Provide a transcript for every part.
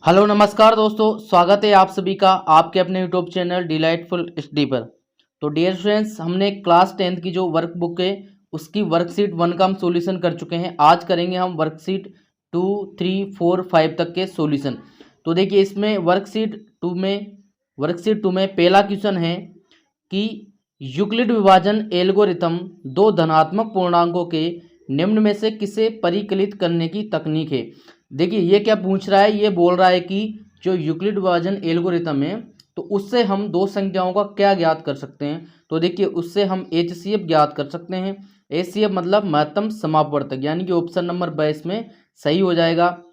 Hello नमस्कार दोस्तों, स्वागत है आप सभी का आपके अपने यूट्यूब चैनल डिलाइटफुल स्टडी पर। तो डियर फ्रेंड्स, हमने क्लास 10th की जो वर्कबुक है उसकी वर्कशीट 1 का हम सॉल्यूशन कर चुके हैं। आज करेंगे हम वर्कशीट 2, 3, 4, 5 तक के सॉल्यूशन। तो देखिए, इसमें वर्कशीट 2 में पहला क्वेश्चन है कि यूक्लिड विभाजन एल्गोरिथम दो धनात्मक पूर्णांकों के निम्न में से किसे परिकलित करने की तकनीक है। देखिए, ये क्या पूछ रहा है, ये बोल रहा है कि जो यूक्लिड विभाजन एल्गोरिथम है तो उससे हम दो संख्याओं का क्या ज्ञात कर सकते हैं। तो देखिए, उससे हम एचसीएफ ज्ञात कर सकते हैं। एचसीएफ मतलब महत्तम समापवर्तक, यानी कि ऑप्शन नंबर 22 में सही हो जाएगा।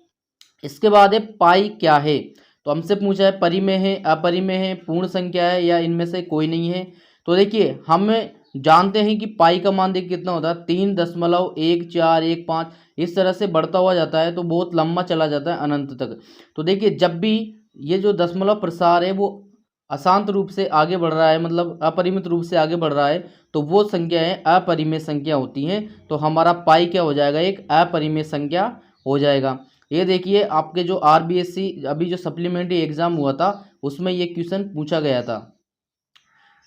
इसके बाद है पाई क्या है। तो हमसे पूछा है परिमेय है, अपरिमेय है, पूर्ण संख्या है या इनमें से कोई नहीं है। तो देखिए, हम जानते हैं कि पाई का मान देखिए कितना होता है, 3.1415। इस तरह से बढ़ता हुआ जाता है तो बहुत लंबा चला जाता है अनंत तक। तो देखिए, जब भी ये जो दशमलव प्रसार है वो अशांत रूप से आगे बढ़ रहा है, मतलब अपरिमित रूप से आगे बढ़ रहा है, तो वो संख्याएं अपरिमेय संख्या होती हैं। तो हमारा पाई क्या हो जाएगा, एक अपरिमेय संख्या हो जाएगा। ये देखिए, आपके जो आरबीएससी अभी जो सप्लीमेंट्री एग्जाम हुआ था उसमें ये क्वेश्चन पूछा गया था।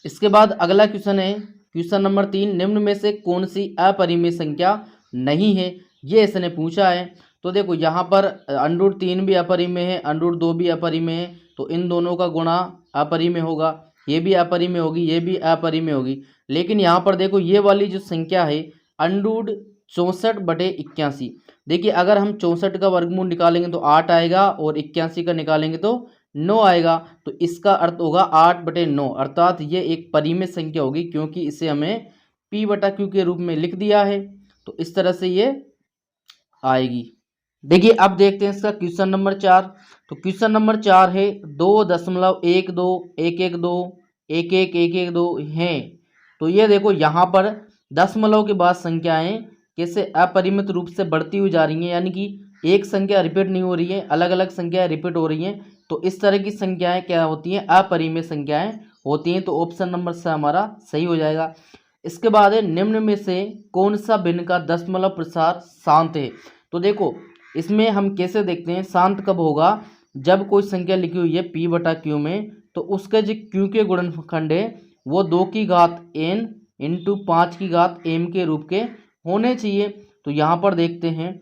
इसके बाद अगला क्वेश्चन है क्वेश्चन नंबर 3, निम्न में से कौन सी अपरिमेय संख्या नहीं है, ये इसने पूछा है। तो देखो, यहाँ पर √3 भी अपरिमेय है, √2 भी अपरिमेय है, तो इन दोनों का गुणा अपरिमेय होगा, ये भी अपरिमेय होगी, ये भी अपरिमेय होगी। लेकिन यहाँ पर देखो, ये वाली जो संख्या है √64/81। देखिए, अगर हम 64 का वर्गमूल निकालेंगे तो 8 आएगा और 81 का निकालेंगे तो 9 आएगा। तो इसका अर्थ होगा 8/9, अर्थात ये एक परिमेय संख्या होगी, क्योंकि इसे हमें P/Q के रूप में लिख दिया है। तो इस तरह से ये आएगी। देखिए, अब देखते हैं इसका क्वेश्चन नंबर 4। तो क्वेश्चन नंबर 4 है 2.12 11111112 हैं। तो ये देखो, यहाँ पर दशमलव के बाद संख्याएं कैसे अपरिमित रूप से बढ़ती हुई जा रही हैं, यानी कि एक संख्या रिपीट नहीं हो रही है, अलग अलग संख्याएं रिपीट हो रही हैं। तो इस तरह की संख्याएं क्या होती हैं, अपरिमेय संख्याएं होती हैं। तो ऑप्शन नंबर से हमारा सही हो जाएगा। इसके बाद है निम्न में से कौन सा भिन्न का दशमलव प्रसार शांत है। तो देखो, इसमें हम कैसे देखते हैं शांत कब होगा, जब कोई संख्या लिखी हुई है P/Q में, तो उसके जो Q के गुणनखंड है वो 2 की घात n इंटू 5 की घात m के रूप के होने चाहिए। तो यहाँ पर देखते हैं,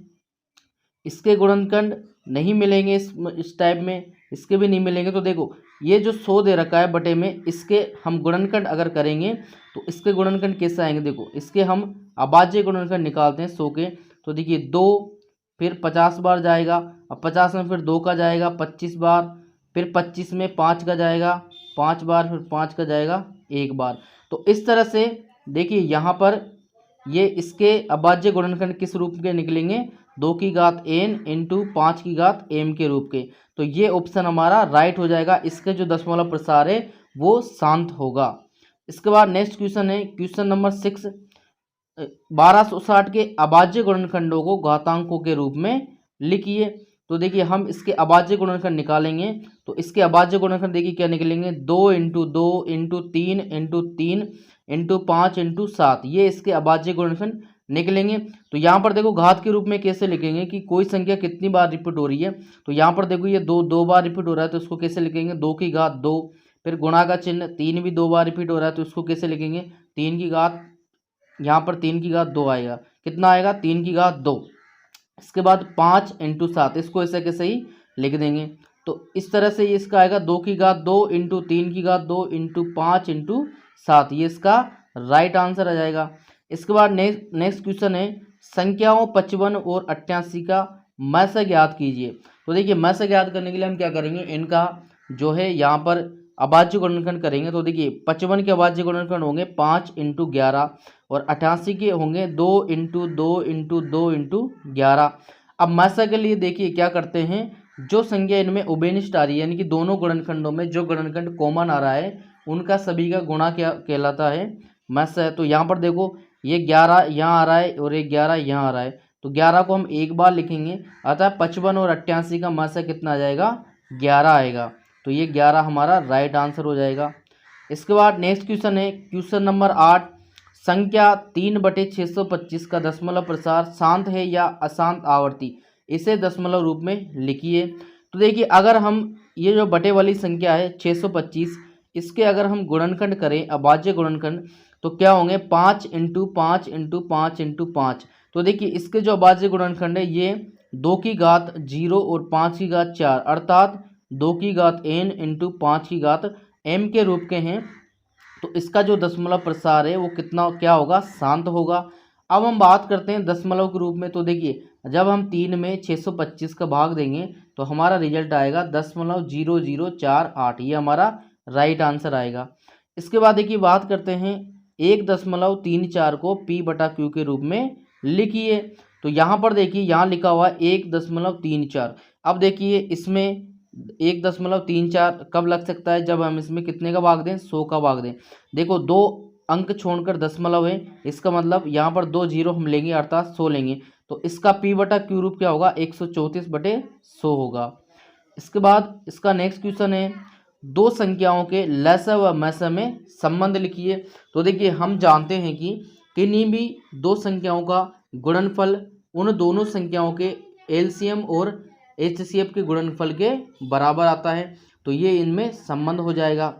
इसके गुणनखंड नहीं मिलेंगे, इस टाइप में इसके भी नहीं मिलेंगे। तो देखो, ये जो 100 दे रखा है बटे में, इसके हम गुणनखंड अगर करेंगे तो इसके गुणनखंड कैसे आएंगे। देखो, इसके हम अभाज्य गुणनखंड निकालते हैं 100 के। तो देखिए, 2 फिर 50 बार जाएगा, अब 50 में फिर 2 का जाएगा 25 बार, फिर 25 में 5 का जाएगा 5 बार, फिर 5 का जाएगा 1 बार। तो इस तरह से देखिए, यहाँ पर ये इसके अभाज्य गुणनखंड किस रूप के निकलेंगे, 2 की घात n इंटू 5 की घात m के रूप के। तो ये ऑप्शन हमारा राइट हो जाएगा, इसके जो दशमलव प्रसार है वो शांत होगा। इसके बाद नेक्स्ट क्वेश्चन है क्वेश्चन नंबर 6, 1260 के अभाज्य गुणनखंडों को घातांकों के रूप में लिखिए। तो देखिए, हम इसके अभाज्य गुणनखंड निकालेंगे। तो इसके अभाज्य गुणनखंड देखिए क्या निकलेंगे, 2 into 2 into 3 into 3 into 5 into 7, ये इसके अभाज्य गुणनखंड निकलेंगे। तो यहाँ पर देखो, घात के रूप में कैसे लिखेंगे कि कोई संख्या कितनी बार रिपीट हो रही है। तो यहाँ पर देखो, ये दो बार रिपीट हो रहा है, तो उसको कैसे लिखेंगे, 2 की घात 2। फिर गुणा का चिन्ह, 3 भी 2 बार रिपीट हो रहा है, तो उसको कैसे लिखेंगे, 3 की घात, यहाँ पर 3 की घात 2 आएगा, कितना आएगा, 3 की घात 2। इसके बाद 5 इंटू 7, इसको ऐसे कैसे ही लिख देंगे। तो इस तरह से ये इसका आएगा 2 की घात 2 इंटू 3 की घात 2 इंटू 5 इंटू 7, ये इसका राइट आंसर आ जाएगा। इसके बाद नेक्स्ट क्वेश्चन है संख्याओं 55 और 88 का मस्य ज्ञात कीजिए। तो देखिए, मस्य ज्ञात करने के लिए हम क्या करेंगे, इनका जो है यहाँ पर अभाज्य गुणनखंड करेंगे। तो देखिए, 55 के अभाज्य गुणनखंड होंगे 5 इंटू 11 और 88 के होंगे 2 इंटू 2 इंटू 2 इंटू 11। अब मस्य के लिए देखिए क्या करते हैं, जो संख्या इनमें उभयनिष्ठ आ रही है, यानी कि दोनों गुणनखंडों में जो गुणनखंड कॉमन आ रहा है उनका सभी का गुणा क्या कहलाता है, मस्य है। तो यहाँ पर देखो, ये 11 यहाँ आ रहा है और ये 11 यहाँ आ रहा है, तो 11 को हम एक बार लिखेंगे, अतः 55 और 88 का मस्य कितना आ जाएगा, 11 आएगा। तो ये 11 हमारा राइट आंसर हो जाएगा। इसके बाद नेक्स्ट क्वेश्चन है क्वेश्चन नंबर 8, संख्या 3/625 का दशमलव प्रसार शांत है या अशांत आवर्ती, इसे दशमलव रूप में लिखिए। तो तो देखिए अगर हम ये जो बटे वाली संख्या है 625, इसके अगर हम गुणनखंड करें, अभाज्य गुणनखंड, तो क्या होंगे 5 इंटू 5 इंटू 5 इंटू 5। तो देखिए इसके जो अभाज्य गुणनखंड है ये 2 की घात 0 और 5 की घात 4 अर्थात 2 की घात n इंटू 5 की घात m के रूप के हैं। तो इसका जो दशमलव प्रसार है वो कितना क्या होगा, शांत होगा। अब हम बात करते हैं दशमलव के रूप में। तो देखिए जब हम 3 में 625 का भाग देंगे तो हमारा रिजल्ट आएगा 0.0048, ये हमारा राइट आंसर आएगा। इसके बाद देखिए बात करते हैं 1.34 को P बटा Q के रूप में लिखिए। तो यहाँ पर देखिए यहाँ लिखा हुआ है 1.34। अब देखिए इसमें 1.34 कब लग सकता है, जब हम इसमें कितने का भाग दें, 100 का भाग दें। देखो 2 अंक छोड़कर दशमलव है, इसका मतलब यहाँ पर 2 जीरो हम लेंगे अर्थात 100 लेंगे। तो इसका P बटा Q रूप क्या होगा, 134/100 होगा। इसके बाद इसका नेक्स्ट क्वेश्चन है दो संख्याओं के लसअ व मसअ में संबंध लिखिए। तो देखिए हम जानते हैं कि किन्हीं भी दो संख्याओं का गुणनफल उन दोनों संख्याओं के एलसीएम और एचसीएफ के गुणनफल के बराबर आता है, तो ये इनमें संबंध हो जाएगा।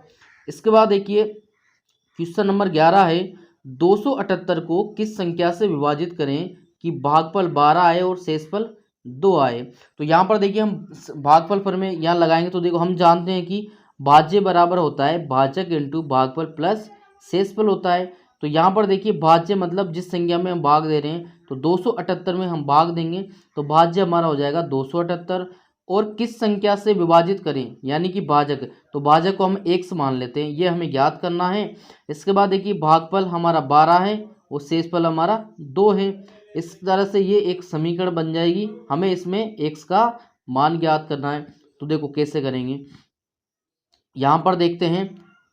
इसके बाद देखिए क्वेश्चन नंबर 11 है 278 को किस संख्या से विभाजित करें कि भागफल 12 आए और शेषफल 2 आए। तो यहाँ पर देखिए हम भागफल पर में यहाँ लगाएंगे। तो देखो हम जानते हैं कि भाज्य बराबर होता है भाजक इंटू भागफल प्लस शेषफल होता है। तो यहाँ पर देखिए भाज्य मतलब जिस संख्या में हम भाग दे रहे हैं, तो 278 में हम भाग देंगे तो भाज्य हमारा हो जाएगा 278। और किस संख्या से विभाजित करें यानी कि भाजक, तो भाजक को हम x मान लेते हैं, ये हमें ज्ञात करना है। इसके बाद देखिए भागफल हमारा 12 है और शेषफल हमारा 2 है। इस तरह से ये एक समीकरण बन जाएगी, हमें इसमें x का मान ज्ञात करना है। तो देखो कैसे करेंगे, यहाँ पर देखते हैं।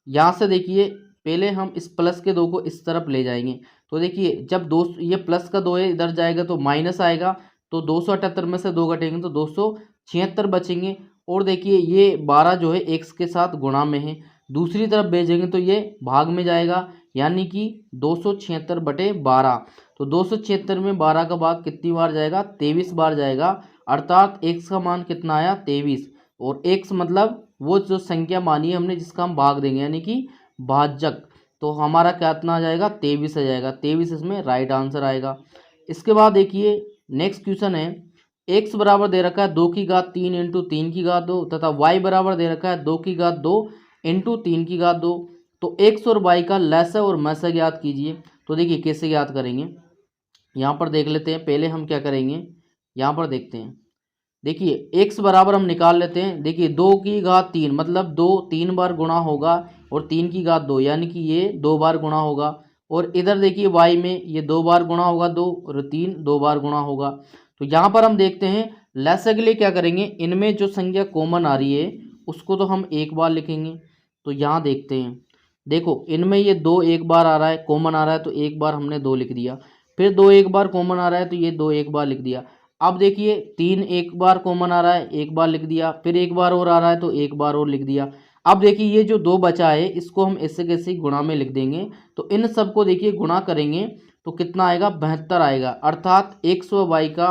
यहाँ से देखिए पहले हम इस प्लस के 2 को इस तरफ ले जाएंगे। तो देखिए जब 2 ये प्लस का 2 है इधर जाएगा तो माइनस आएगा, तो 278 में से 2 घटेंगे तो 276 बचेंगे। और देखिए ये 12 जो है x के साथ गुणा में है, दूसरी तरफ भेजेंगे तो ये भाग में जाएगा, यानी कि 276/12। तो 276 में 12 का भाग कितनी बार जाएगा, 23 बार जाएगा, अर्थात x का मान कितना आया 23। और x मतलब वो जो संख्या मानी है हमने जिसका हम भाग देंगे यानी कि भाजक, तो हमारा कितना आ जाएगा 23 आ जाएगा। 23 इसमें राइट आंसर आएगा। इसके बाद देखिए नेक्स्ट क्वेश्चन है x बराबर दे रखा है 2 की घात 3 इंटू 3 की घात 2 तथा y बराबर दे रखा है 2 की घात 2 इंटू 3 की घात 2। तो x और y का लसअ और मसअ ज्ञात कीजिए। तो देखिए कैसे ज्ञात करेंगे, यहाँ पर देख लेते हैं। पहले हम क्या करेंगे, यहाँ पर देखते हैं। देखिए x बराबर हम निकाल लेते हैं। देखिए 2 की घात 3 मतलब 2 3 बार गुणा होगा और 3 की घात 2 यानी कि ये 2 बार गुणा होगा। और इधर देखिए y में ये 2 बार गुणा होगा 2 और 3 2 बार गुणा होगा। तो यहाँ पर हम देखते हैं लसअ के लिए क्या करेंगे, इनमें जो संख्या कॉमन आ रही है उसको तो हम एक बार लिखेंगे। तो यहाँ देखते हैं, देखो इनमें ये 2 एक बार आ रहा है, कॉमन आ रहा है, तो एक बार हमने 2 लिख दिया। फिर 2 एक बार कॉमन आ रहा है तो ये 2 एक बार लिख दिया। अब देखिए 3 एक बार कॉमन आ रहा है, एक बार लिख दिया। फिर एक बार और आ रहा है तो एक बार और लिख दिया। अब देखिए ये जो 2 बचा है इसको हम ऐसे कैसे गुणा में लिख देंगे। तो इन सबको देखिए गुणा करेंगे तो कितना आएगा 72 आएगा, अर्थात x व y का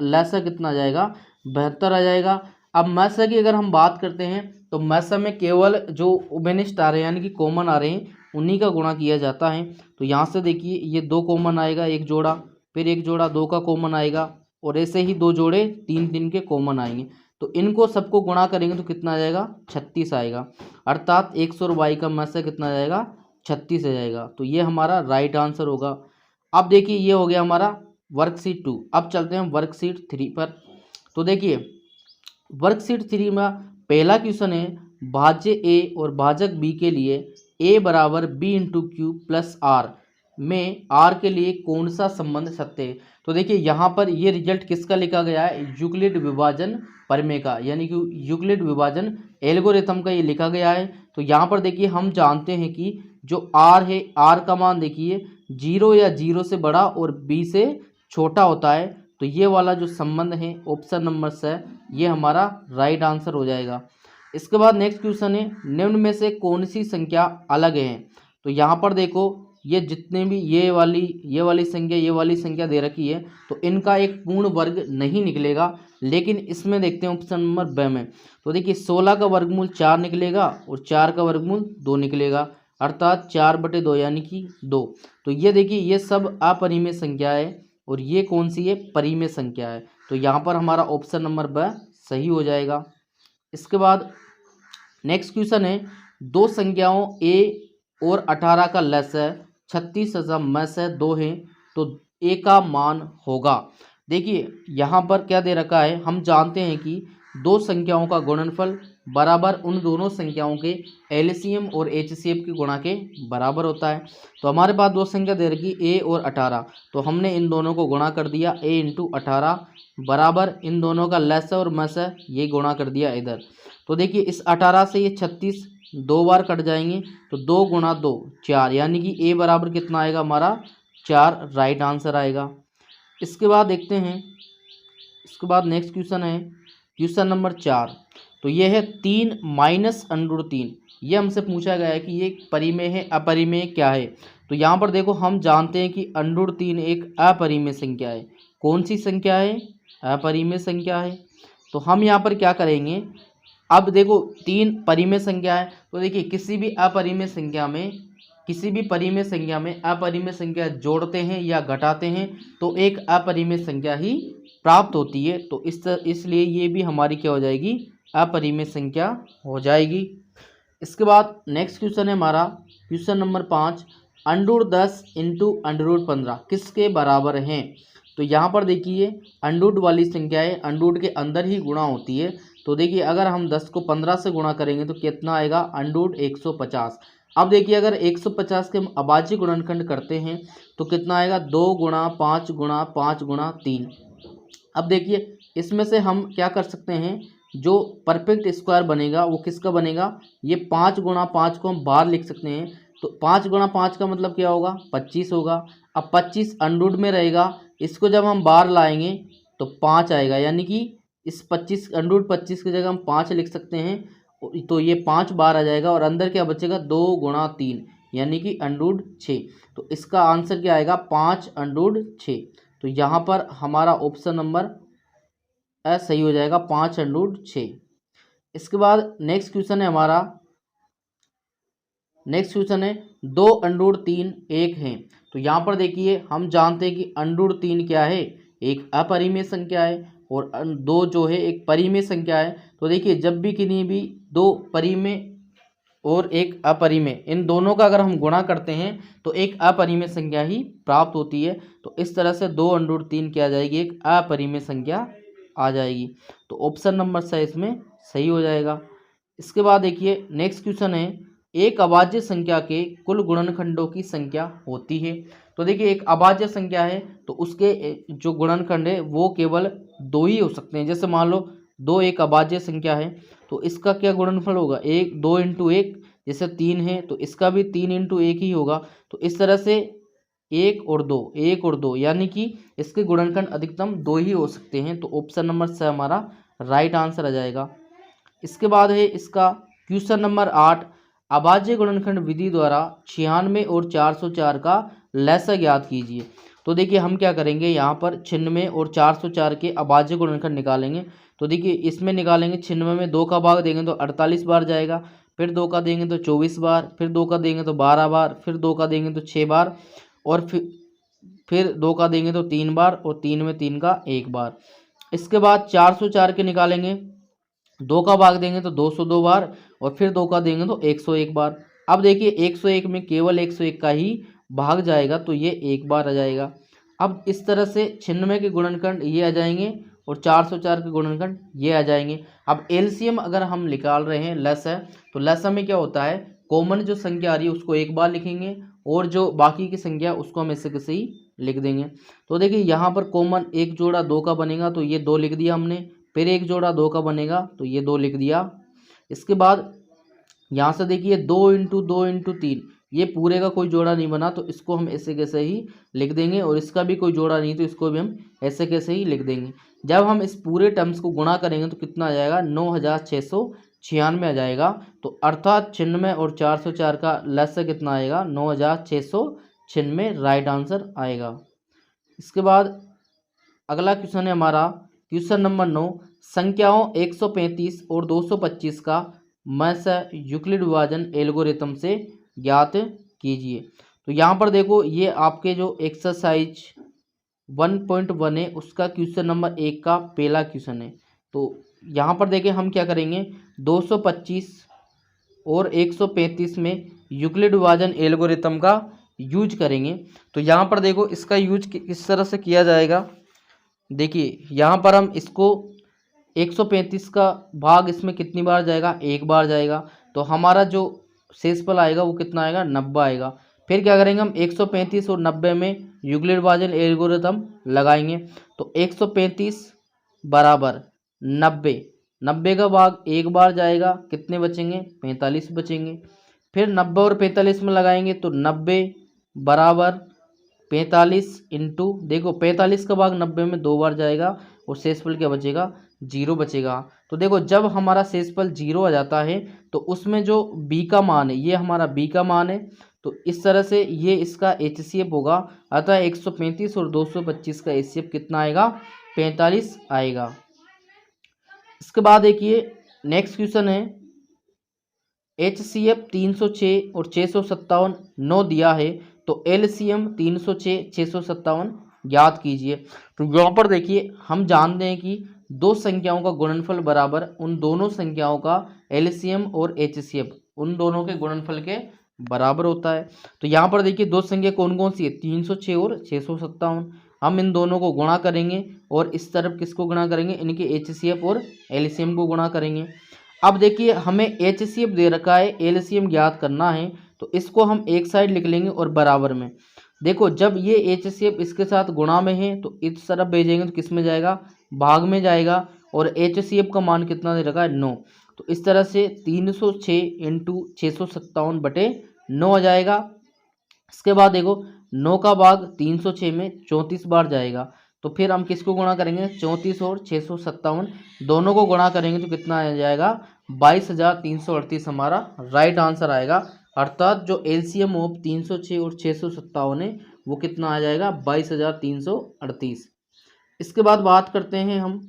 लसअ कितना आ जाएगा 72 आ जाएगा। अब मसअ की अगर हम बात करते हैं तो मसअ में केवल जो उभयनिष्ठ आ रहे हैं यानी कि कॉमन आ रहे हैं उन्हीं का गुणा किया जाता है। तो यहाँ से देखिए ये 2 कॉमन आएगा एक जोड़ा, फिर एक जोड़ा 2 का कॉमन आएगा और ऐसे ही 2 जोड़े 3 3 के कॉमन आएंगे। तो इनको सबको गुणा करेंगे तो कितना आ जाएगा 36 आएगा, अर्थात x और y का मसअ कितना आ जाएगा 36 आ जाएगा। तो ये हमारा राइट आंसर होगा। अब देखिए ये हो गया हमारा वर्कशीट 2। अब चलते हैं वर्कशीट 3 पर। तो देखिए वर्कशीट 3 में पहला क्वेश्चन है भाज्य a और भाजक b के लिए a बराबर b into Q plus R में r के लिए कौन सा संबंध सत्य है। तो देखिए यहाँ पर ये रिजल्ट किसका लिखा गया है, यूक्लिड विभाजन प्रमेय का, यानी कि यूक्लिड विभाजन एल्गोरिथम का ये लिखा गया है। तो यहाँ पर देखिए हम जानते हैं कि जो r है r का मान देखिए 0 या 0 से बड़ा और b से छोटा होता है। तो ये वाला जो संबंध है ऑप्शन नंबर से ये हमारा राइट आंसर हो जाएगा। इसके बाद नेक्स्ट क्वेश्चन है निम्न में से कौन सी संख्या अलग है। तो यहाँ पर देखो ये जितने भी ये वाली संख्या दे रखी है तो इनका एक पूर्ण वर्ग नहीं निकलेगा। लेकिन इसमें देखते हैं ऑप्शन नंबर ब में, तो देखिए 16 का वर्गमूल 4 निकलेगा और 4 का वर्गमूल 2 निकलेगा, अर्थात 4/2 यानी कि 2। तो ये देखिए ये सब अपरिमेय संख्या है और ये कौन सी है, परिमेय संख्या है। तो यहाँ पर हमारा ऑप्शन नंबर ब सही हो जाएगा। इसके बाद नेक्स्ट क्वेश्चन है, दो संख्याओं a और 18 का लसाअ 36 में से 2 है तो a का मान होगा। देखिए यहाँ पर क्या दे रखा है, हम जानते हैं कि दो संख्याओं का गुणनफल बराबर उन दोनों संख्याओं के एलसीएम और एचसीएफ के गुणा के बराबर होता है। तो हमारे पास दो संख्या दे रखी a और 18, तो हमने इन दोनों को गुणा कर दिया a इंटू 18 बराबर इन दोनों का लसाअ और मसाअ ये गुणा कर दिया इधर। तो देखिए इस 18 से ये 36 दो बार कट जाएंगे तो 2 गुणा 2 4, यानी कि a बराबर कितना आएगा हमारा 4, राइट आंसर आएगा। इसके बाद देखते हैं, इसके बाद नेक्स्ट क्वेश्चन है क्वेश्चन नंबर 4। तो ये है 3 माइनस √3। ये हमसे पूछा गया है कि ये परिमेय है अपरिमेय क्या है। तो यहाँ पर देखो हम जानते हैं कि √3 एक अपरिमेय संख्या है। कौन सी संख्या है, अपरिमेय संख्या है। तो हम यहाँ पर क्या करेंगे, अब देखो 3 परिमेय संख्या है तो देखिए किसी भी अपरिमेय संख्या में अपरिमेय संख्या जोड़ते हैं या घटाते हैं तो एक अपरिमेय संख्या ही प्राप्त होती है। तो इसलिए ये भी हमारी क्या हो जाएगी, अपरिमेय संख्या हो जाएगी। इसके बाद नेक्स्ट क्वेश्चन है हमारा क्वेश्चन नंबर 5, √10 इंटू √15 किसके बराबर हैं। तो यहाँ पर देखिए अंडूड वाली संख्या है, अंडूड के अंदर ही गुणा होती है। तो देखिए अगर हम 10 को 15 से गुणा करेंगे तो कितना आएगा, अंडूड 150। अब देखिए अगर 150 के हम अभाज्य गुणनखंड करते हैं तो कितना आएगा, 2 गुणा 5 गुणा 5 गुणा 3। अब देखिए इसमें से हम क्या कर सकते हैं, जो परफेक्ट स्क्वायर बनेगा वो किसका बनेगा, ये 5 गुणा 5 को हम बाहर लिख सकते हैं। तो 5 गुणा 5 का मतलब क्या होगा, 25 होगा। अब 25 अंडूड में रहेगा, इसको जब हम बाहर लाएंगे तो 5 आएगा, यानी कि इस 25 अंडूड 25 की जगह हम 5 लिख सकते हैं। तो ये 5 बाहर आ जाएगा और अंदर क्या बचेगा, 2 गुणा 3 यानी कि अंडूड 6। तो इसका आंसर क्या आएगा, 5 अंडूड 6। तो यहाँ पर हमारा ऑप्शन नंबर सही हो जाएगा, 5 अंडूड 6। इसके बाद नेक्स्ट क्वेश्चन है हमारा, नेक्स्ट क्वेश्चन है 2 अंडूड 3 1 है। तो यहाँ पर देखिए हम जानते हैं कि अंडूड 3 क्या है, एक अपरिमेय संख्या है और 2 जो है एक परिमेय संख्या है। तो देखिए जब भी किन्हीं भी दो परिमेय और एक अपरिमेय, इन दोनों का अगर हम गुणा करते हैं तो एक अपरिमेय संख्या ही प्राप्त होती है। तो इस तरह से 2 अंडूड 3 क्या आ जाएगी, एक अपरिमेय संख्या आ जाएगी। तो ऑप्शन नंबर से इसमें सही हो जाएगा। इसके बाद देखिए नेक्स्ट क्वेश्चन है, एक अभाज्य संख्या के कुल गुणनखंडों की संख्या होती है। तो देखिए एक अभाज्य संख्या है तो उसके जो गुणनखंड है वो केवल 2 ही हो सकते हैं। जैसे मान लो 2 एक अभाज्य संख्या है तो इसका क्या गुणनफल होगा, 2 इंटू 1, जैसे 3 है तो इसका भी 3 इंटू 1 ही होगा। तो इस तरह से 1 और 2 यानी कि इसके गुणनखंड अधिकतम 2 ही हो सकते हैं। तो ऑप्शन नंबर से हमारा राइट आंसर आ जाएगा। इसके बाद है इसका क्वेश्चन नंबर 8, अभाज्य गुणनखंड विधि द्वारा 96 और 404 का लसाअ ज्ञात कीजिए। तो देखिए हम क्या करेंगे, यहाँ पर 96 और 404 के अभाज्य गुणनखंड निकालेंगे। तो देखिए इसमें निकालेंगे, 96 में 2 का भाग देंगे तो 48 बार जाएगा, फिर 2 का देंगे तो 24 बार, फिर 2 का देंगे तो 12 बार, फिर 2 का देंगे तो 6 बार, और फिर 2 का देंगे तो 3 बार, और 3 में 3 का 1 बार। इसके बाद 404 के निकालेंगे, 2 का भाग देंगे तो 202 बार, और फिर 2 का देंगे तो 101 बार। अब देखिए 101 में केवल 101 का ही भाग जाएगा तो ये 1 बार आ जाएगा। अब इस तरह से 96 के गुणनखंड ये आ जाएंगे और 404 के गुणनखंड ये आ जाएंगे। अब एलसीएम अगर हम निकाल रहे हैं लसाअ, तो लसाअ में क्या होता है, कॉमन जो संख्या आ रही है उसको एक बार लिखेंगे और जो बाकी की संख्या उसको हम ऐसे कैसे ही लिख देंगे। तो देखिए यहाँ पर कॉमन एक जोड़ा 2 का बनेगा तो ये 2 लिख दिया हमने, फिर एक जोड़ा 2 का बनेगा तो ये 2 लिख दिया। इसके बाद यहाँ से देखिए 2 इंटू 2 इंटू 3, ये पूरे का कोई जोड़ा नहीं बना तो इसको हम ऐसे कैसे ही लिख देंगे, और इसका भी कोई जोड़ा नहीं तो इसको भी हम ऐसे कैसे ही लिख देंगे। जब हम इस पूरे टर्म्स को गुणा करेंगे तो कितना आ जाएगा, 9696 आ जाएगा। तो अर्थात 96 और 404 का लसाअ कितना आएगा, 9696 चिन्ह में राइट आंसर आएगा। इसके बाद अगला क्वेश्चन है हमारा क्वेश्चन नंबर 9, संख्याओं 135 और 225 का मध्य यूक्लिड विभाजन एल्गोरिथम से ज्ञात कीजिए। तो यहाँ पर देखो ये आपके जो एक्सरसाइज 1.1 है उसका क्वेश्चन नंबर 1 का पहला क्वेश्चन है। तो यहाँ पर देखें हम क्या करेंगे, 225 और 135 में यूक्लिड विभाजन एल्गोरिथम का यूज करेंगे। तो यहाँ पर देखो इसका यूज किस तरह से किया जाएगा। देखिए यहाँ पर हम इसको 135 का भाग इसमें कितनी बार जाएगा, एक बार जाएगा। तो हमारा जो शेषफल आएगा वो कितना आएगा, 90 आएगा। फिर क्या करेंगे हम 135 और 90 में यूक्लिड विभाजन एल्गोरिथम लगाएंगे। तो 135 बराबर 90, 90 का भाग एक बार जाएगा, कितने बचेंगे, 45 बचेंगे। फिर 90 और 45 में लगाएंगे तो 90 बराबर 45 इंटू, देखो 45 का भाग 90 में दो बार जाएगा और शेषफल क्या बचेगा, 0 बचेगा। तो देखो जब हमारा शेषफल 0 आ जाता है तो उसमें जो b का मान है, ये हमारा b का मान है। तो इस तरह से ये इसका HCF होगा। अतः 135 और 225 का HCF कितना आएगा, 45 आएगा। इसके बाद देखिए नेक्स्ट क्वेश्चन है, HCF 306 और 657 9 दिया है, तो LCM 306 657 ज्ञात कीजिए। तो यहाँ पर देखिए हम जानते हैं कि दो संख्याओं का गुणनफल बराबर उन दोनों संख्याओं का LCM और HCF उन दोनों के गुणनफल के बराबर होता है। तो यहाँ पर देखिए दो संख्या कौन कौन सी है, 306 और 657। हम इन दोनों को गुणा करेंगे और इस तरफ किसको गुणा करेंगे, इनके HCF और LCM को गुणा करेंगे। अब देखिए हमें HCF दे रखा है, LCM ज्ञात करना है, तो इसको हम एक साइड लिख लेंगे और बराबर में। देखो जब ये HCF इसके साथ गुणा में है तो इस तरफ भेजेंगे तो किस में जाएगा, भाग में जाएगा। और HCF का मान कितना दे रखा है, 9। तो इस तरह से 306 इंटू 657 बटे 9 आ जाएगा। इसके बाद देखो 9 का भाग 306 में 34 बार जाएगा। तो फिर हम किसको गुणा करेंगे, 34 और 657 दोनों को गुणा करेंगे तो कितना आ जाएगा, 22,338 हमारा राइट आंसर आएगा। अर्थात जो LCM ऑफ 306 और 657 है वो कितना आ जाएगा, 22,338। इसके बाद बात करते हैं हम,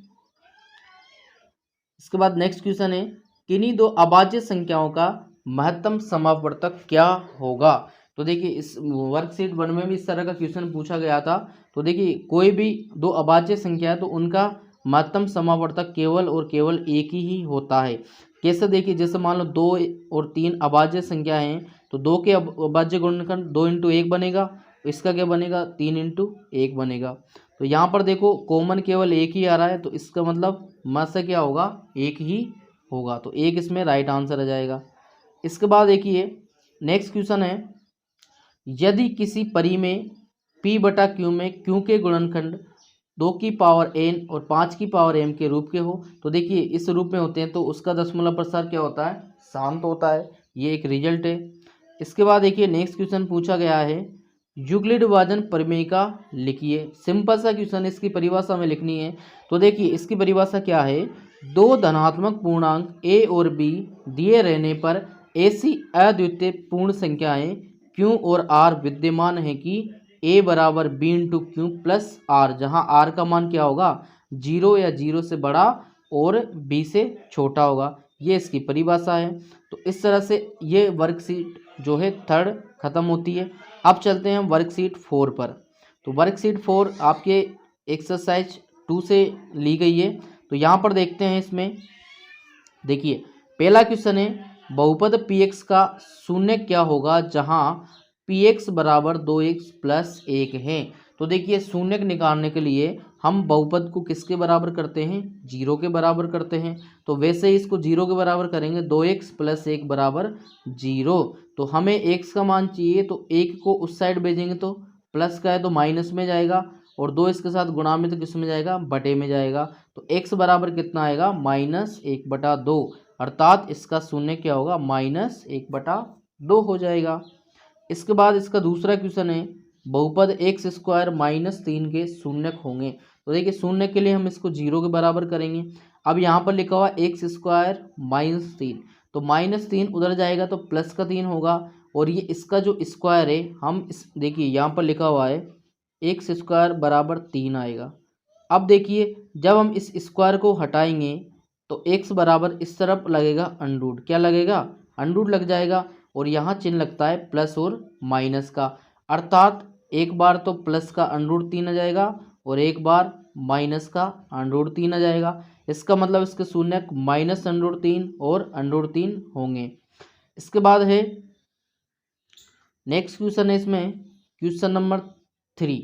इसके बाद नेक्स्ट क्वेश्चन है, किन्हीं दो अभाज्य संख्याओं का महत्तम समापवर्तक क्या होगा। तो देखिए इस वर्कशीट 1 में भी इस तरह का क्वेश्चन पूछा गया था। तो देखिए कोई भी दो अभाज्य संख्या है तो उनका महत्तम समापवर्तक केवल और केवल एक ही होता है। कैसे, देखिए जैसे मान लो 2 और 3 अभाज्य संख्या हैं तो 2 के अभाज्य गुणनखंड 2 इंटू 1 बनेगा, इसका क्या बनेगा, 3 इंटू 1 बनेगा। तो यहाँ पर देखो कॉमन केवल एक ही आ रहा है तो इसका मतलब मध्य क्या होगा, एक ही होगा। तो एक इसमें राइट आंसर आ जाएगा। इसके बाद देखिए नेक्स्ट क्वेश्चन है, यदि किसी परी में p बटा q में q के गुणनखंड 2 की पावर n और 5 की पावर m के रूप के हो, तो देखिए इस रूप में होते हैं तो उसका दशमलव प्रसार क्या होता है, शांत होता है। ये एक रिजल्ट है। इसके बाद देखिए नेक्स्ट क्वेश्चन पूछा गया है, यूक्लिड विभाजन परिमेयिका लिखिए। सिंपल सा क्वेश्चन, इसकी परिभाषा में लिखनी है। तो देखिए इसकी परिभाषा क्या है, दो धनात्मक पूर्णांक a और b दिए रहने पर ऐसी अद्वितीय पूर्ण संख्याएं q और r विद्यमान है कि a बराबर b into Q plus r, जहाँ r का मान क्या होगा, 0 या 0 से बड़ा और b से छोटा होगा। ये इसकी परिभाषा है। तो इस तरह से ये वर्कशीट जो है 3rd खत्म होती है। अब चलते हैं वर्कशीट 4 पर। तो वर्कशीट 4 आपके एक्सरसाइज 2 से ली गई है। तो यहाँ पर देखते हैं, इसमें देखिए पहला क्वेश्चन है, बहुपद px का शून्य क्या होगा जहाँ px बराबर 2x प्लस 1 है। तो देखिए शून्य निकालने के लिए हम बहुपद को किसके बराबर करते हैं, 0 के बराबर करते हैं। तो वैसे ही इसको 0 के बराबर करेंगे, 2x प्लस 1 बराबर 0। तो हमें x का मान चाहिए तो 1 को उस साइड भेजेंगे तो प्लस का है तो माइनस में जाएगा, और 2 इसके साथ गुणा में तो किस में जाएगा, बटे में जाएगा। तो x बराबर कितना आएगा, -1/2। अर्थात इसका शून्य क्या होगा, -1/2 हो जाएगा। इसके बाद इसका दूसरा क्वेश्चन है, बहुपद x² -3 के शून्यक होंगे। तो देखिए शून्य के लिए हम इसको 0 के बराबर करेंगे। अब यहाँ पर लिखा हुआ x² -3, तो -3 उधर जाएगा तो प्लस का 3 होगा, और ये इसका जो स्क्वायर है हम इस देखिए यहाँ पर लिखा हुआ है एक्स स्क्वायर बराबर 3 आएगा। अब देखिए जब हम इस स्क्वायर को हटाएंगे तो एक्स बराबर इस तरफ लगेगा अंडरूट, क्या लगेगा, अंडरूट लग जाएगा, और यहाँ चिन्ह लगता है प्लस और माइनस का, अर्थात एक बार तो प्लस का अंडरूट 3 आ जाएगा और एक बार माइनस का अंडरूट 3 आ जाएगा। इसका मतलब इसके शून्य माइनस अंडरूट 3 और अंडरूट 3 होंगे। इसके बाद है नेक्स्ट क्वेश्चन है इसमें क्वेश्चन नंबर 3,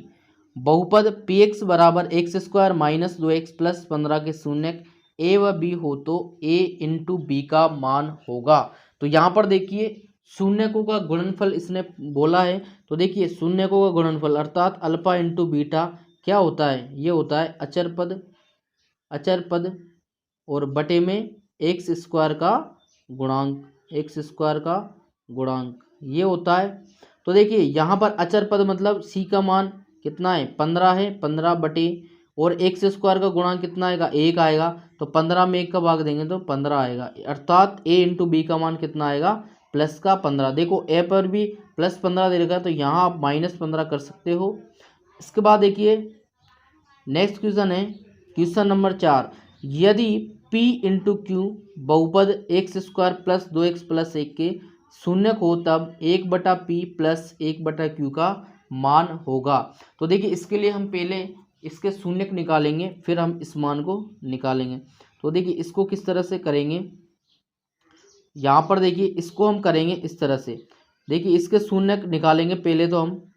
बहुपद पी एक्स बराबर x square minus 2x plus 15 के शून्य ए व बी हो तो ए इंटू बी का मान होगा। तो यहाँ पर देखिए शून्यकों का गुणनफल इसने बोला है, तो देखिए शून्यकों का गुणनफल अर्थात अल्फा इंटू बीटा क्या होता है, ये होता है अचर पद और बटे में एक्स स्क्वायर का गुणांक ये होता है। तो देखिए यहाँ पर अचर पद मतलब सी का मान कितना है 15 है, 15 बटे और एक्स स्क्वायर का गुणांक कितना आएगा 1 आएगा, तो 15 में 1 का भाग देंगे तो 15 आएगा, अर्थात ए इंटू बी का मान कितना आएगा प्लस का 15। देखो ए पर भी प्लस 15 दे रखा है तो यहाँ आप माइनस 15 कर सकते हो। इसके बाद देखिए नेक्स्ट क्वेश्चन है क्वेश्चन नंबर 4, यदि P इंटू क्यू बहुपद x square plus 2x plus 1 के शून्य हो तब 1/p प्लस 1/q का मान होगा। तो देखिए इसके लिए हम पहले इसके शून्य निकालेंगे फिर हम इस मान को निकालेंगे। तो देखिए इसको किस तरह से करेंगे, यहाँ पर देखिए इसको हम करेंगे इस तरह से, देखिए इसके शून्य निकालेंगे पहले, तो हम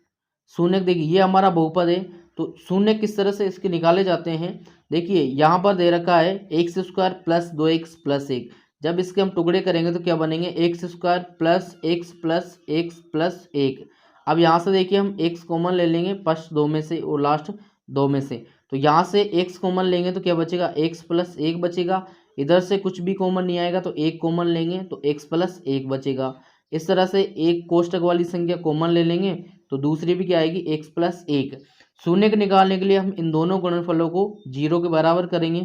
शून्य देखिए ये हमारा बहुपद है तो शून्य किस तरह से इसके निकाले जाते हैं, देखिए यहाँ पर दे रखा है x square plus 2x plus 1, जब इसके हम टुकड़े करेंगे तो क्या बनेंगे x square plus x plus 1। अब यहाँ से देखिए हम x कॉमन ले लेंगे फर्स्ट दो में से और लास्ट दो में से, तो यहाँ से x कॉमन लेंगे तो क्या बचेगा x प्लस 1 बचेगा, इधर से कुछ भी कॉमन नहीं आएगा तो 1 कॉमन लेंगे तो x प्लस 1 बचेगा। इस तरह से एक कोष्टक वाली संख्या कॉमन ले लेंगे तो दूसरी भी क्या आएगी x प्लस 1। शून्य को निकालने के लिए हम इन दोनों गुणनफलों को 0 के बराबर करेंगे,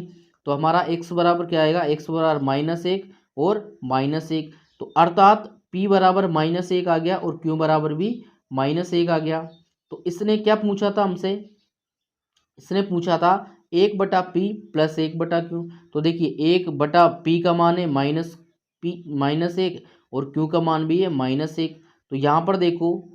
तो हमारा x बराबर क्या आएगा, x बराबर -1 और -1, तो अर्थात p बराबर -1 आ गया और q बराबर भी -1 आ गया। तो इसने क्या पूछा था हमसे, इसने पूछा था 1/p प्लस 1/q। तो देखिए 1/p का मान है -1 और q का मान भी है -1, तो यहाँ पर देखो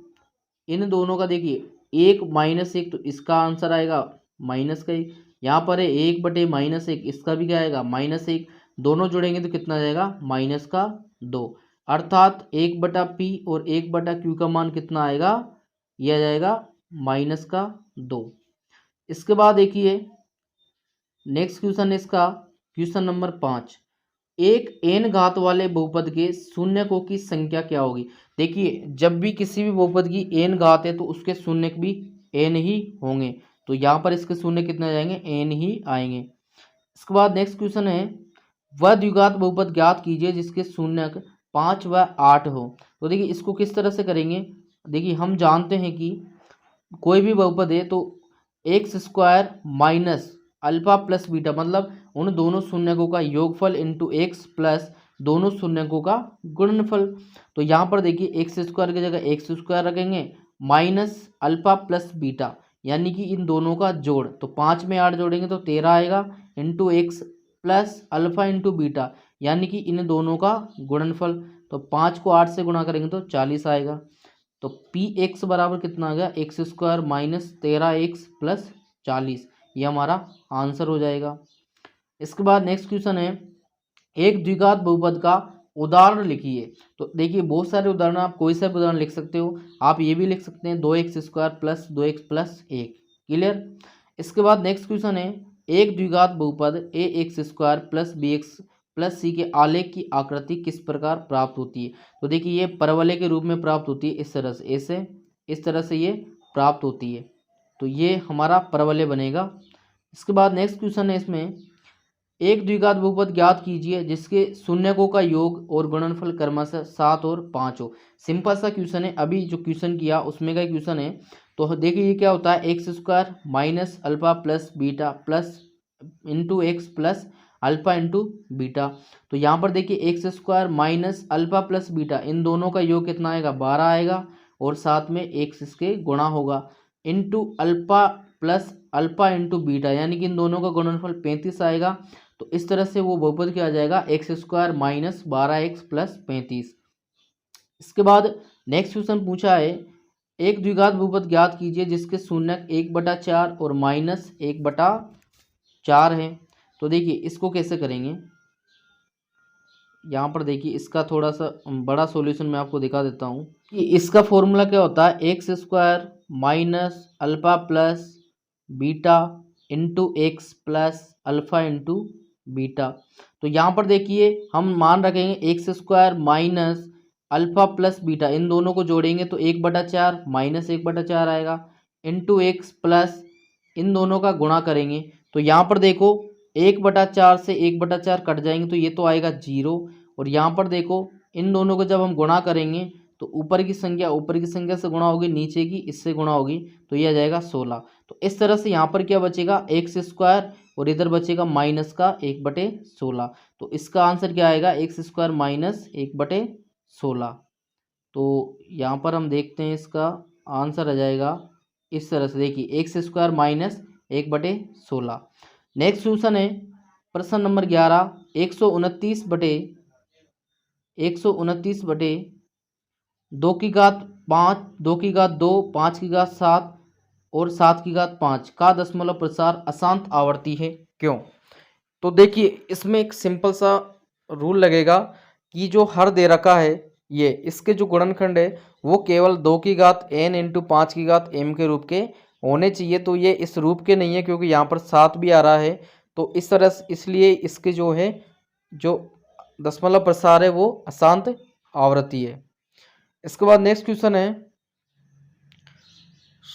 इन दोनों का देखिए 1 -1 तो इसका आंसर आएगा माइनस का 1, यहाँ पर है 1/-1 इसका भी क्या आएगा -1, दोनों जोड़ेंगे तो कितना आ जाएगा -2, अर्थात 1/p और 1/q का मान कितना आएगा, यह आ जाएगा -2। इसके बाद देखिए नेक्स्ट क्वेश्चन इसका क्वेश्चन नंबर 5, एक n घात वाले बहुपद के शून्यकों की संख्या क्या होगी। देखिए जब भी किसी भी बहुपद की n घात है तो उसके शून्य भी n ही होंगे, तो यहाँ पर इसके शून्य कितने आ जाएंगे n ही आएंगे। इसके बाद नेक्स्ट क्वेश्चन है, वह द्विघात बहुपद ज्ञात कीजिए जिसके शून्यक 5 व 8 हो। तो देखिए इसको किस तरह से करेंगे, देखिए हम जानते हैं कि कोई भी बहुपद है तो x square minus alpha plus beta मतलब उन दोनों शून्यकों का योगफल इंटू एक्स प्लस दोनों शून्यकों का गुणनफल। तो यहाँ पर देखिए एक्स स्क्वायर की जगह एक्स स्क्वायर रखेंगे माइनस अल्फा प्लस बीटा यानी कि इन दोनों का जोड़, तो 5 में 8 जोड़ेंगे तो 13 आएगा, into x plus alpha into beta यानी कि इन दोनों का गुणनफल, तो 5 को 8 से गुणा करेंगे तो 40 आएगा। तो पी एक्स बराबर कितना आ गया x square minus 13x plus 40, ये हमारा आंसर हो जाएगा। इसके बाद नेक्स्ट क्वेश्चन है, एक द्विघात बहुपद का उदाहरण लिखिए। तो देखिए बहुत सारे उदाहरण, आप कोई सा भी उदाहरण लिख सकते हो, आप ये भी लिख सकते हैं 2x square plus 2x plus 1, clear. इसके बाद नेक्स्ट क्वेश्चन है, एक द्विघात बहुपद a x square plus b x plus c के आलेख की आकृति किस प्रकार प्राप्त होती है। तो देखिए ये परवलय के रूप में प्राप्त होती है, इस तरह से, ऐसे इस तरह से ये प्राप्त होती है, तो ये हमारा परवलय बनेगा। इसके बाद नेक्स्ट क्वेश्चन है इसमें, एक द्विघात बहुपद ज्ञात कीजिए जिसके शून्यकों का योग और गुणनफल क्रमशः 7 और 5 हो। सिंपल सा क्वेश्चन है, अभी जो क्वेश्चन किया उसमें का क्वेश्चन है। तो देखिए ये क्या होता है x square minus alpha plus beta plus into x plus alpha into beta. तो यहाँ पर देखिए x square minus alpha plus beta, इन दोनों का योग कितना आएगा 12 आएगा, और साथ में एक्स इसके गुणा होगा into alpha plus alpha into beta, यानी कि इन दोनों का गुणनफल 35 आएगा। तो इस तरह से वो बहुपद क्या आ जाएगा x square minus 12x plus 35। इसके बाद नेक्स्ट क्वेश्चन पूछा है एक द्विघात बहुपद ज्ञात कीजिए जिसके शून्यक 1/4 और माइनस 1/4 है। तो देखिए इसको कैसे करेंगे, यहाँ पर देखिए इसका थोड़ा सा बड़ा सॉल्यूशन मैं आपको दिखा देता हूँ कि इसका फॉर्मूला क्या होता है x square minus alpha plus beta into x plus alpha into beta. तो यहाँ पर देखिए हम मान रखेंगे x square minus alpha plus beta, इन दोनों को जोड़ेंगे तो 1/4 माइनस 1/4 आएगा इंटू एक्स प्लस इन दोनों का गुणा करेंगे। तो यहाँ पर देखो 1/4 से 1/4 कट जाएंगे तो ये तो आएगा 0, और यहाँ पर देखो इन दोनों को जब हम गुणा करेंगे तो ऊपर की संख्या से गुणा होगी, नीचे की इससे गुणा होगी, तो ये आ जाएगा 16। तो इस तरह से यहाँ पर क्या बचेगा एक्स स्क्वायर और इधर बचेगा माइनस का 1/16। तो इसका आंसर क्या आएगा एक्स स्क्वायर माइनस 1/16। तो यहाँ पर हम देखते हैं इसका आंसर आ जाएगा इस तरह से, देखिए x square minus 1/16। Next question है प्रश्न नंबर 11, 129 बटे 2 की घात 5, 2 की घात 2, 5 की घात 7 और 7 की घात 5 का दशमलव प्रसार अशांत आवर्ती है, क्यों? तो देखिए इसमें एक सिंपल सा रूल लगेगा कि जो हर दे रखा है ये इसके जो गुणनखंड है वो केवल 2 की घात n इंटू 5 की घात m के रूप के होने चाहिए। तो ये इस रूप के नहीं है क्योंकि यहाँ पर 7 भी आ रहा है, तो इस तरह से इसलिए इसके जो है जो दशमलव प्रसार है वो अशांत आवृत्ति है। इसके बाद नेक्स्ट क्वेश्चन है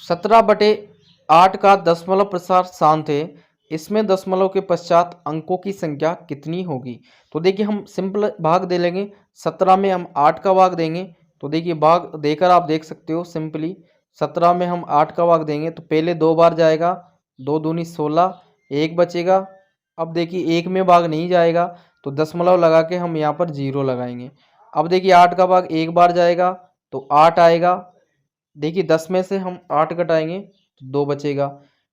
17/8 का दशमलव प्रसार शांत है, इसमें दशमलव के पश्चात अंकों की संख्या कितनी होगी? तो देखिए हम सिंपल भाग दे लेंगे, 17 में हम 8 का भाग देंगे। तो देखिए भाग देकर आप देख सकते हो सिंपली 17 में हम 8 का भाग देंगे तो पहले 2 बार जाएगा, 2 दूनी 16, 1 बचेगा। अब देखिए 1 में भाग नहीं जाएगा तो दशमलव लगा के हम यहाँ पर 0 लगाएंगे। अब देखिए 8 का भाग 1 बार जाएगा तो 8 आएगा। देखिए 10 में से हम 8 घटाएंगे तो 2 बचेगा।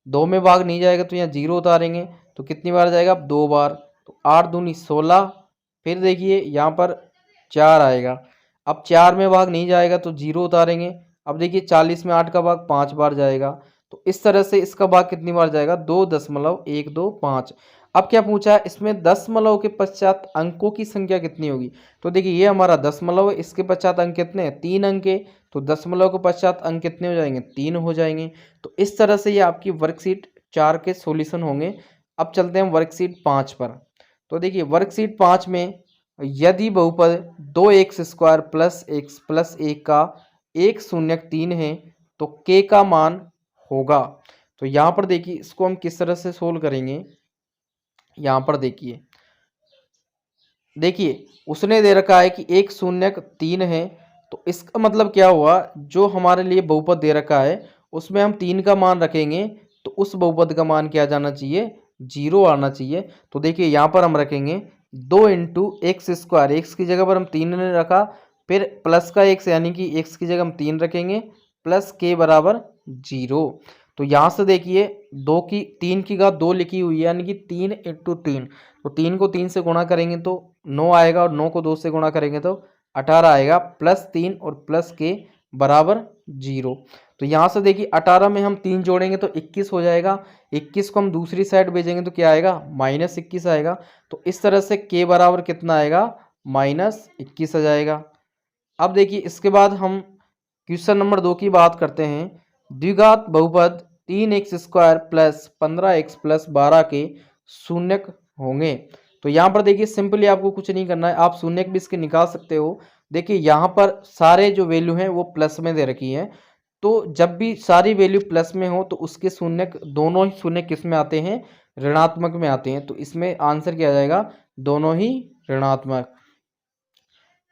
2 में भाग नहीं जाएगा तो यहाँ 0 उतारेंगे तो कितनी बार जाएगा? 2 बार। तो 8 दूनी 16, फिर देखिए यहाँ पर 4 आएगा। अब 4 में भाग नहीं जाएगा तो 0 उतारेंगे। अब देखिए 40 में 8 का भाग 5 बार जाएगा। तो इस तरह से इसका भाग कितनी बार जाएगा? 2.125। अब क्या पूछा है इसमें दशमलव के पश्चात अंकों की संख्या कितनी होगी? तो देखिए ये हमारा दशमलव है, इसके पश्चात अंक कितने हैं? 3 अंक है, तो दशमलव के पश्चात अंक कितने हो जाएंगे? 3 हो जाएंगे। तो इस तरह से ये आपकी वर्कशीट 4 के सॉल्यूशन होंगे। अब चलते हैं वर्कशीट 5 पर। तो देखिए वर्कशीट 5 में यदि बहुपद 2x² प्लस x प्लस 1 का 1/3 है तो k का मान होगा। तो यहाँ पर देखिए इसको हम किस तरह से सोल्व करेंगे, यहाँ पर देखिए उसने दे रखा है कि 1/3 है, तो इसका मतलब क्या हुआ, जो हमारे लिए बहुपद दे रखा है उसमें हम 3 का मान रखेंगे तो उस बहुपद का मान क्या जाना चाहिए? 0 आना चाहिए। तो देखिए यहाँ पर हम रखेंगे 2 इंटू x², एक्स की जगह पर हम 3 ने रखा, फिर प्लस का x यानी कि x की जगह हम 3 रखेंगे प्लस k बराबर 0। तो यहाँ से देखिए 3 की घात 2 लिखी हुई है यानी कि 3 इंटू 3, तो 3 को 3 से गुणा करेंगे तो 9 आएगा और 9 को 2 से गुणा करेंगे तो 18 आएगा, प्लस 3 और प्लस के बराबर 0। तो यहाँ से देखिए 18 में हम 3 जोड़ेंगे तो 21 हो जाएगा, 21 को हम दूसरी साइड भेजेंगे तो क्या आएगा? -21 आएगा। तो इस तरह से के बराबर कितना आएगा? -21 आ जाएगा। अब देखिए इसके बाद हम क्वेश्चन नंबर 2 की बात करते हैं। द्विघात बहुपद 3x² प्लस 15x प्लस 12 के शून्यक होंगे। तो यहाँ पर देखिए सिंपली आपको कुछ नहीं करना है, आप शून्यक भी इसके निकाल सकते हो। देखिए यहाँ पर सारे जो वैल्यू हैं वो प्लस में दे रखी हैं, तो जब भी सारी वैल्यू प्लस में हो तो उसके शून्यक दोनों ही शून्यक किस में आते हैं? ऋणात्मक में आते हैं। तो इसमें आंसर क्या आ जाएगा? दोनों ही ऋणात्मक।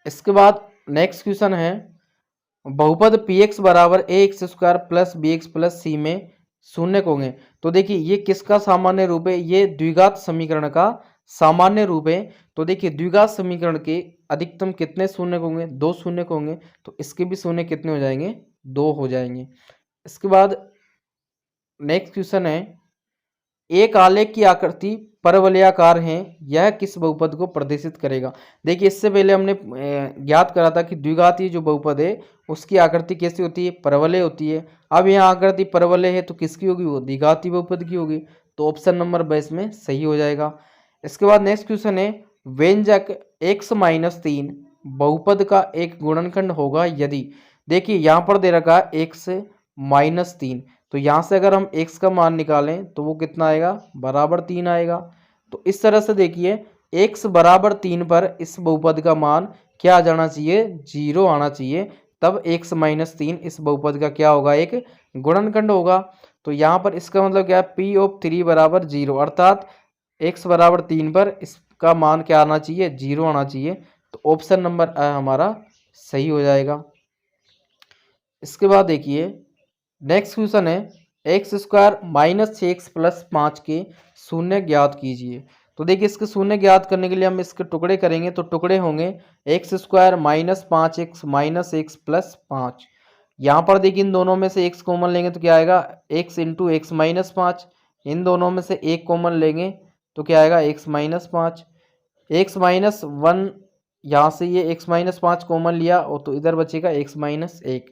इसके बाद नेक्स्ट क्वेश्चन है बहुपद px बराबर ax² plus bx plus c में शून्यक होंगे। तो देखिए ये किसका सामान्य रूप है? ये द्विघात समीकरण का सामान्य रूप है। तो देखिए द्विघात समीकरण के अधिकतम कितने शून्य होंगे, 2 शून्य होंगे, तो इसके भी शून्य कितने हो जाएंगे, 2 हो जाएंगे। इसके बाद नेक्स्ट क्वेश्चन है, एक आलेख की आकृति परवलयाकार है, यह किस बहुपद को प्रदर्शित करेगा। देखिए इससे पहले हमने ज्ञात करा था कि द्विघातीय जो बहुपद है उसकी आकृति कैसी होती है, परवलय होती है। अब यहाँ आकृति परवलय है तो किसकी होगी, वो द्विघातीय बहुपद की होगी। तो ऑप्शन नंबर 22 में सही हो जाएगा। इसके बाद नेक्स्ट क्वेश्चन है, व्यंजक x-3 बहुपद का एक गुणनखंड होगा यदि। देखिए यहाँ पर दे रखा है x-3, तो यहाँ से अगर हम x का मान निकालें तो वो कितना आएगा, बराबर 3 आएगा। तो इस तरह से देखिए x बराबर 3 पर इस बहुपद का मान क्या आ जाना चाहिए, 0 आना चाहिए, तब x-3 इस बहुपद का क्या होगा, एक गुणनखंड होगा। तो यहाँ पर इसका मतलब क्या है, P(3) बराबर 0, अर्थात x बराबर 3 पर इसका मान क्या आना चाहिए, 0 आना चाहिए। तो ऑप्शन नंबर हमारा सही हो जाएगा। इसके बाद देखिए नेक्स्ट क्वेश्चन है, x² - 6x + 5 के शून्य ज्ञात कीजिए। तो देखिए इसके शून्य ज्ञात करने के लिए हम इसके टुकड़े करेंगे, तो टुकड़े होंगे x² - 5x - x + 5। यहाँ पर देखिए इन दोनों में से x कॉमन लेंगे तो क्या आएगा, x × x - 5। इन दोनों में से एक कॉमन लेंगे तो क्या आएगा, x - 5। x - 1, यहाँ से ये x - 5 कॉमन लिया और तो इधर बचेगा x - 1।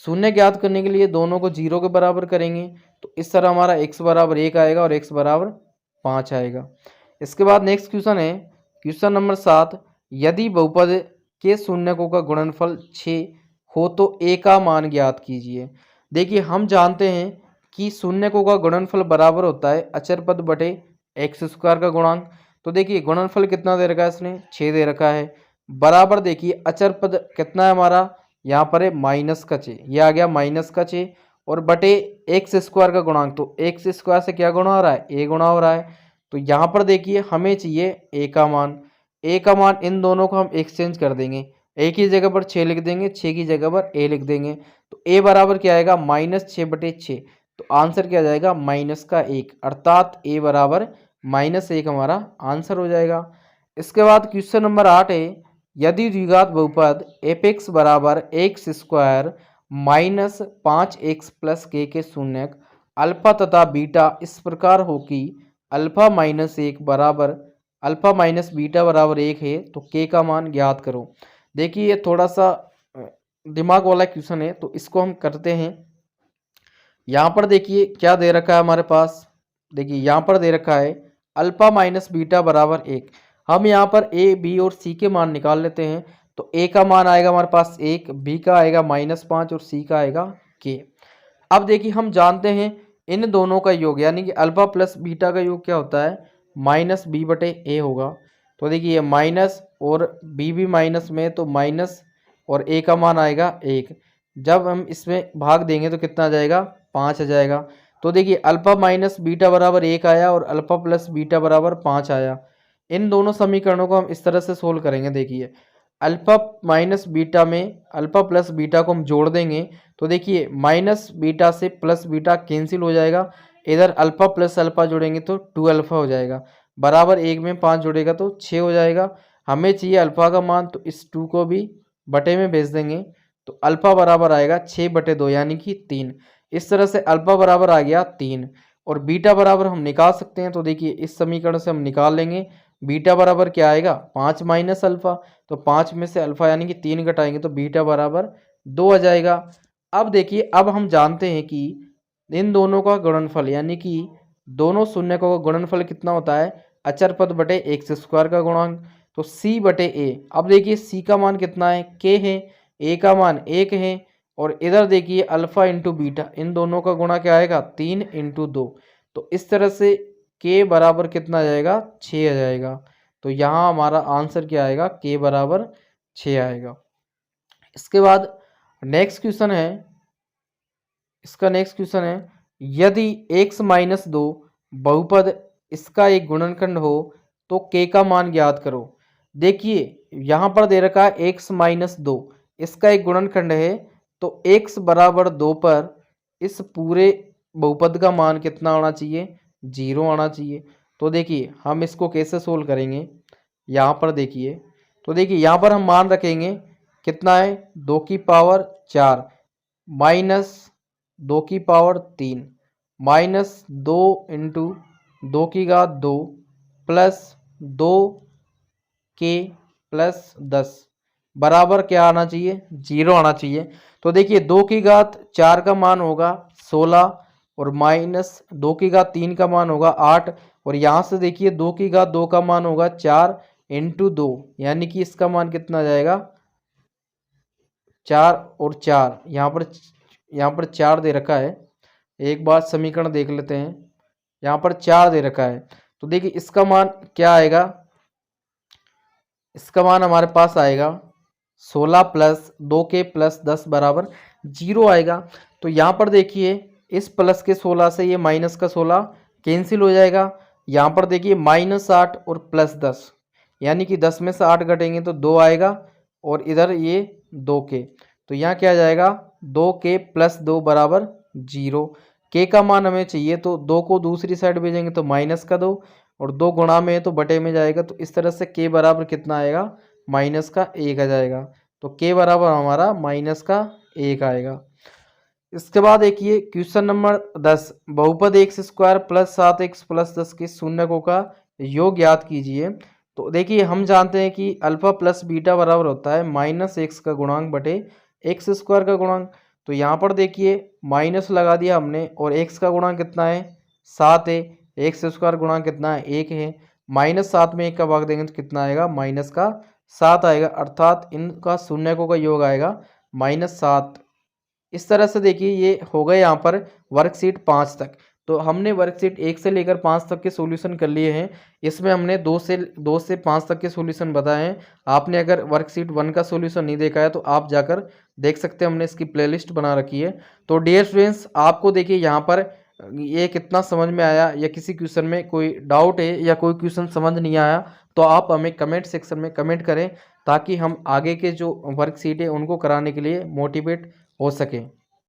शून्य ज्ञात करने के लिए दोनों को 0 के बराबर करेंगे, तो इस तरह हमारा x बराबर 1 आएगा और x बराबर 5 आएगा। इसके बाद नेक्स्ट क्वेश्चन है, क्वेश्चन नंबर 7, यदि बहुपद के शून्यकों का गुणनफल 6 हो तो a का मान ज्ञात कीजिए। देखिए हम जानते हैं कि शून्यकों का गुणनफल बराबर होता है अचर पद बटे x² का गुणांक। तो देखिए गुणनफल कितना दे रखा है, इसने 6 दे रखा है, बराबर देखिए अचर पद कितना है हमारा, यहाँ पर है -6, ये आ गया -6, और बटे x² का गुणांक, तो x² से क्या गुणा हो रहा है, a गुणा हो रहा है। तो यहाँ पर देखिए हमें चाहिए a का मान। a का मान इन दोनों को हम एक्सचेंज कर देंगे, a की जगह पर 6 लिख देंगे, 6 की जगह पर a लिख देंगे। तो a बराबर क्या आएगा, -6/6। तो आंसर क्या जाएगा, -1, अर्थात a बराबर -1 हमारा आंसर हो जाएगा। इसके बाद क्वेश्चन नंबर 8 है, यदि द्विघात बहुपद f(x) बराबर x² - 5x + k के शून्यक अल्फा तथा बीटा इस प्रकार हो कि अल्फा बीटा बराबर 1 है, तो k का मान ज्ञात करो। देखिए ये थोड़ा सा दिमाग वाला क्वेश्चन है, तो इसको हम करते हैं। यहाँ पर देखिए क्या दे रखा है हमारे पास, देखिए यहाँ पर दे रखा है अल्फा बीटा बराबर 1। हम यहाँ पर a, b और c के मान निकाल लेते हैं। तो a का मान आएगा हमारे पास 1, b का आएगा -5 और c का आएगा k। अब देखिए हम जानते हैं इन दोनों का योग, यानी कि अल्फा प्लस बीटा का योग क्या होता है, -b/a होगा। तो देखिए माइनस और b भी माइनस में, तो माइनस और a का मान आएगा 1। जब हम इसमें भाग देंगे तो कितना आ जाएगा, 5 आ जाएगा। तो देखिए अल्फा माइनस बीटा बराबर 1 आया और अल्फा प्लस बीटा बराबर 5 आया। इन दोनों समीकरणों को हम इस तरह से सोल्व करेंगे। देखिए अल्फा माइनस बीटा में अल्फा प्लस बीटा को हम जोड़ देंगे, तो देखिए माइनस बीटा से प्लस बीटा कैंसिल हो जाएगा, इधर अल्फा प्लस अल्फा जोड़ेंगे तो 2 अल्फा हो जाएगा, बराबर 1 में 5 जोड़ेगा तो 6 हो जाएगा। हमें चाहिए अल्फा का मान, तो इस 2 को भी बटे में भेज देंगे, तो अल्फा बराबर आएगा 6/2 यानी कि 3। इस तरह से अल्फा बराबर आ गया 3 और बीटा बराबर हम निकाल सकते हैं। तो देखिए इस समीकरण से हम निकाल लेंगे, बीटा बराबर क्या आएगा, 5 माइनस अल्फा, तो 5 में से अल्फा यानी कि 3 घटाएंगे तो बीटा बराबर 2 आ जाएगा। अब देखिए अब हम जानते हैं कि इन दोनों का गुणनफल यानी कि दोनों शून्यकों का गुणनफल कितना होता है, अचर पद बटे x² का गुणांक, तो c/a। अब देखिए c का मान कितना है, k है, a का मान 1 है, और इधर देखिए अल्फा इंटू बीटा, इन दोनों का गुणा क्या आएगा, 3 × 2। तो इस तरह से k बराबर कितना आ जाएगा, 6 आ जाएगा। तो यहाँ हमारा आंसर क्या आएगा, k बराबर 6 आएगा। इसके बाद नेक्स्ट क्वेश्चन है, इसका नेक्स्ट क्वेश्चन है, यदि x - 2 बहुपद इसका एक गुणनखंड हो तो k का मान ज्ञात करो। देखिए यहाँ पर दे रखा है x - 2 इसका एक गुणनखंड है, तो x बराबर 2 पर इस पूरे बहुपद का मान कितना आना चाहिए, 0 आना चाहिए। तो देखिए हम इसको कैसे सोल्व करेंगे, यहाँ पर देखिए, तो देखिए यहाँ पर हम मान रखेंगे कितना है 2 की पावर 4 माइनस 2 की पावर 3 माइनस 2 इंटू 2 की घात 2 प्लस 2 के प्लस 10 बराबर क्या आना चाहिए, 0 आना चाहिए। तो देखिए 2 की घात 4 का मान होगा 16 और माइनस 2 की घात 3 का मान होगा 8 और यहाँ से देखिए 2 की घात 2 का मान होगा 4 इंटू 2 यानी कि इसका मान कितना आ जाएगा 4 और 4 यहाँ पर 4 दे रखा है। एक बार समीकरण देख लेते हैं, यहाँ पर 4 दे रखा है। तो देखिए इसका मान क्या आएगा, इसका मान हमारे पास आएगा 16 प्लस 2 के प्लस 10 बराबर 0 आएगा। तो यहाँ पर देखिए इस प्लस के 16 से ये माइनस का 16 कैंसिल हो जाएगा। यहाँ पर देखिए माइनस 8 और प्लस 10 यानी कि 10 में से 8 घटेंगे तो 2 आएगा और इधर ये 2 के, तो यहाँ क्या आ जाएगा 2 के प्लस 2 बराबर 0। के का मान हमें चाहिए तो 2 को दूसरी साइड भेजेंगे तो माइनस का 2 और 2 गुणा में है तो बटे में जाएगा। तो इस तरह से के बराबर कितना आएगा माइनस का 1 आ जाएगा। तो के बराबर हमारा माइनस का 1 आएगा। इसके बाद देखिए क्वेश्चन नंबर 10, बहुपद x square plus 7x plus 10 के शून्यकों का योग ज्ञात कीजिए। तो देखिए हम जानते हैं कि अल्फा प्लस बीटा बराबर होता है माइनस एक्स का गुणांक बटे एक्स स्क्वायर का गुणांक। तो यहाँ पर देखिए माइनस लगा दिया हमने और एक्स का गुणांक कितना है 7 है, एक्स स्क्वायर गुणांक कितना है 1 है, माइनस 7 में 1 का भाग देंगे तो कितना आएगा माइनस का 7 आएगा, अर्थात इनका शून्यकों का योग आएगा -7। इस तरह से देखिए ये हो गए यहाँ पर वर्कशीट 5 तक। तो हमने वर्कशीट 1 से लेकर 5 तक के सॉल्यूशन कर लिए हैं। इसमें हमने 2 से 5 तक के सॉल्यूशन बताए हैं। आपने अगर वर्कशीट 1 का सॉल्यूशन नहीं देखा है तो आप जाकर देख सकते हैं, हमने इसकी प्लेलिस्ट बना रखी है। तो डियर स्टूडेंट्स आपको देखिए यहाँ पर ये कितना समझ में आया या किसी क्वेश्चन में कोई डाउट है या कोई क्वेश्चन समझ नहीं आया तो आप हमें कमेंट सेक्शन में कमेंट करें ताकि हम आगे के जो वर्कशीट है उनको कराने के लिए मोटिवेट हो सकें।